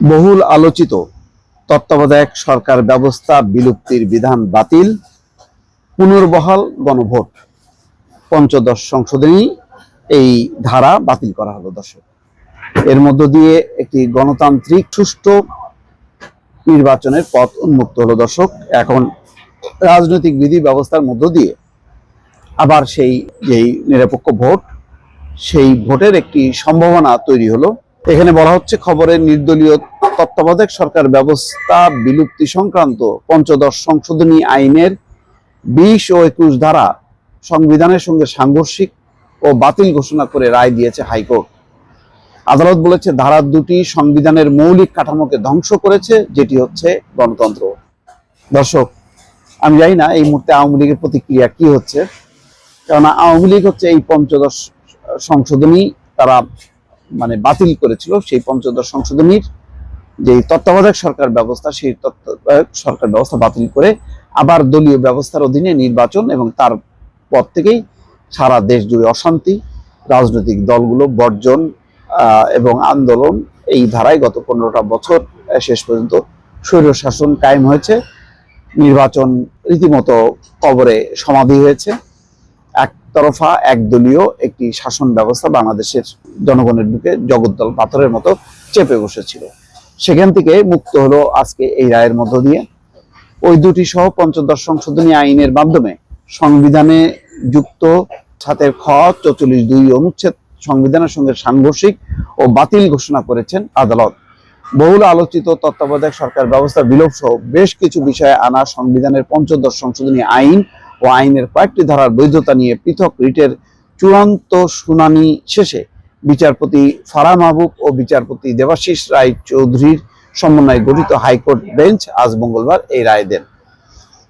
বহুল আলোচিত তত্ত্বাবধায়ক সরকার ব্যবস্থা বিলুপ্তির বিধান বাতিল, পুনর্বহাল গণভোট, পঞ্চদশ সংশোধনী এই ধারা বাতিল করা হলো। দর্শক, এর মধ্য দিয়ে একটি গণতান্ত্রিক সুষ্ঠু নির্বাচনের পথ উন্মুক্ত হলো। দর্শক, এখন রাজনৈতিক বিধি ব্যবস্থার মধ্য দিয়ে আবার সেই যেই নিরপেক্ষ ভোট, সেই ভোটের একটি সম্ভাবনা তৈরি হলো। এখানে বলা হচ্ছে, খবরের নির্দলীয় তত্ত্বাবধায়ক সরকার ব্যবস্থা বিলুপ্তি সংক্রান্ত পঞ্চদশ সংশোধনী আইনের 20 ও 21 ধারা সংবিধানের সঙ্গে সাংঘর্ষিক ও বাতিল ঘোষণা করে রায় দিয়েছে হাইকোর্ট। আদালত বলেছে, ধারা দুটি সংবিধানের মৌলিক কাঠামোকে ধ্বংস করেছে, যেটি হচ্ছে গণতন্ত্র। দর্শক, আমি জানি না এই মুহূর্তে আওয়ামী লীগের প্রতিক্রিয়া কি হচ্ছে, কেননা আওয়ামী লীগ হচ্ছে এই পঞ্চদশ সংশোধনী তারা বাতিল করেছিল। সেই পঞ্চদশ সংশোধনীর যে তত্ত্বাবধায়ক সরকার ব্যবস্থা, সেই তত্ত্বাবধায়ক সরকার ব্যবস্থা বাতিল করে আবার দলীয় ব্যবস্থার অধীনে নির্বাচন, এবং তার পর থেকেই সারা দেশ জুড়ে অশান্তি, রাজনৈতিক দলগুলো বর্জন এবং আন্দোলন, এই ধারায় গত 15টা বছর শেষ পর্যন্ত স্বৈর শাসন কায়েম হয়েছে। নির্বাচন রীতিমতো কবরে সমাধি হয়েছে। একতরফা একদলীয় একটি শাসন ব্যবস্থা বাংলাদেশের জনগণের বুকে জগদ্দল পাথরের মতো চেপে বসেছিল। সেখান থেকে মুক্ত হলো আজকে এই রায়ের মধ্য দিয়ে। ওই দুটি সহ পঞ্চদশ সংশোধনী আইনের মাধ্যমে সংবিধানে যুক্ত 7 খ 44(2) অনুচ্ছেদ সংবিধানের সঙ্গে সাংঘর্ষিক ও বাতিল ঘোষণা করেছেন আদালত। বহুল আলোচিত তত্ত্বাবধায়ক সরকার ব্যবস্থা বিলোপ সহ বেশ কিছু বিষয়ে আনা সংবিধানের পঞ্চদশ সংশোধনী আইন ও আইনের কয়েকটি ধারার বৈধতা নিয়ে পৃথক রিটের চূড়ান্ত শুনানি শেষে বিচারপতি ফারাহ মাহবুব ও বিচারপতি দেবাশিস রায় চৌধুরীর সমন্বয়ে গঠিত হাইকোর্ট বেঞ্চ আজ মঙ্গলবার এই রায় দেন।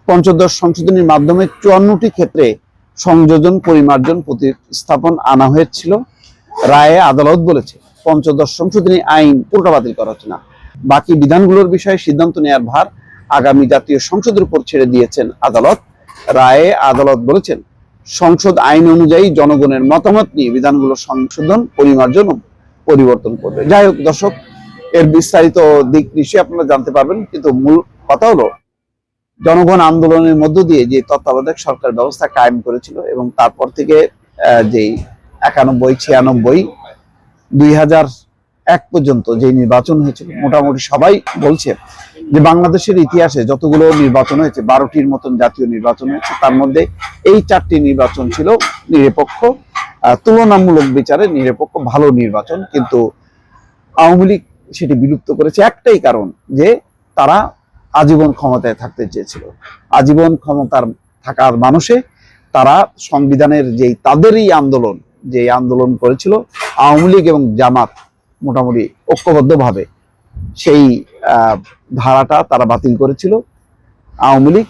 পঞ্চদশ সংশোধনীর মাধ্যমে 54টি ক্ষেত্রে সংযোজন, পরিমার্জন, প্রতিস্থাপন আনা হয়েছিল। রায়ে আদালত বলেছে, পঞ্চদশ সংশোধনী আইন পুরোটা বাতিল করা হচ্ছে না, বাকি বিধানগুলোর বিষয়ে সিদ্ধান্ত নেওয়ার ভার আগামী জাতীয় সংসদের উপর ছেড়ে দিয়েছেন আদালত। রায়ে আদালত বলেছেন, সংসদ আইন অনুযায়ী জনগণের মতামত নিয়ে বিধানগুলো সংশোধন, পরিমার্জন ও পরিবর্তন করবে। যাই হোক দর্শক, এর বিস্তারিত দিক নিশ্চয়ই আপনারা জানতে পারবেন, কিন্তু মূল কথা হলো, জনগণ আন্দোলনের মধ্য দিয়ে যে তত্ত্বাবধায়ক সরকার ব্যবস্থা কায়েম করেছিল, এবং তারপর থেকে যেই 91, 96, 2001 পর্যন্ত যে নির্বাচন হয়েছিল, মোটামুটি সবাই বলছে যে বাংলাদেশের ইতিহাসে যতগুলো নির্বাচন হয়েছে, 12টির মতন জাতীয় নির্বাচন হয়েছে, তার মধ্যে এই 4টি নির্বাচন ছিল নিরপেক্ষ, তুলনামূলক বিচারে নিরপেক্ষ, ভালো নির্বাচন। কিন্তু আওয়ামী লীগ সেটি বিলুপ্ত করেছে একটাই কারণ, যে তারা আজীবন ক্ষমতায় থাকতে চেয়েছিল। আজীবন ক্ষমতার থাকার মানুষে তারা সংবিধানের যেই তাদেরই আন্দোলন, যে আন্দোলন করেছিল আওয়ামী লীগ এবং জামাত মোটামুটি ঐক্যবদ্ধভাবে, সেই ধারাটা তারা বাতিল করেছিল। আওয়ামী লীগ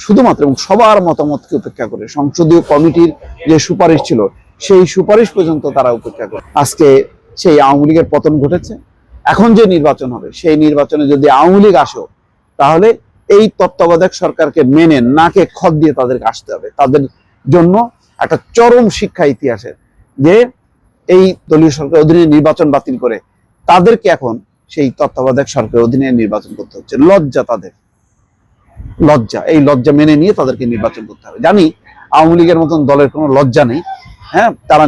শুধুমাত্র এবং সবার মতামতকে উপেক্ষা করে, সংসদীয় কমিটির যে সুপারিশ ছিল সেই সুপারিশ পর্যন্ত তারা উপেক্ষা করে আজকে সেই আওয়ামী লীগের পতন ঘটেছে। এখন যে নির্বাচন হবে, সেই নির্বাচনে যদি আওয়ামী লীগ আসে, তাহলে এই তত্ত্বাবধায়ক সরকারকে মেনে নাকে খত দিয়ে তাদেরকে আসতে হবে। তাদের জন্য একটা চরম শিক্ষা ইতিহাসের, যে এই দলীয় সরকার অধীনে নির্বাচন বাতিল করে তাদেরকে এখন সেই তত্ত্বাবধায়ক সরকারের অধীনে নির্বাচন করতে হচ্ছে। লজ্জা তাদের, লজ্জা। এই লজ্জা মেনে নিয়ে তাদেরকে নির্বাচন করতে হবে। জানি আওয়ামী লীগের মতন দলের কোনো লজ্জা নেই, হ্যাঁ, তারা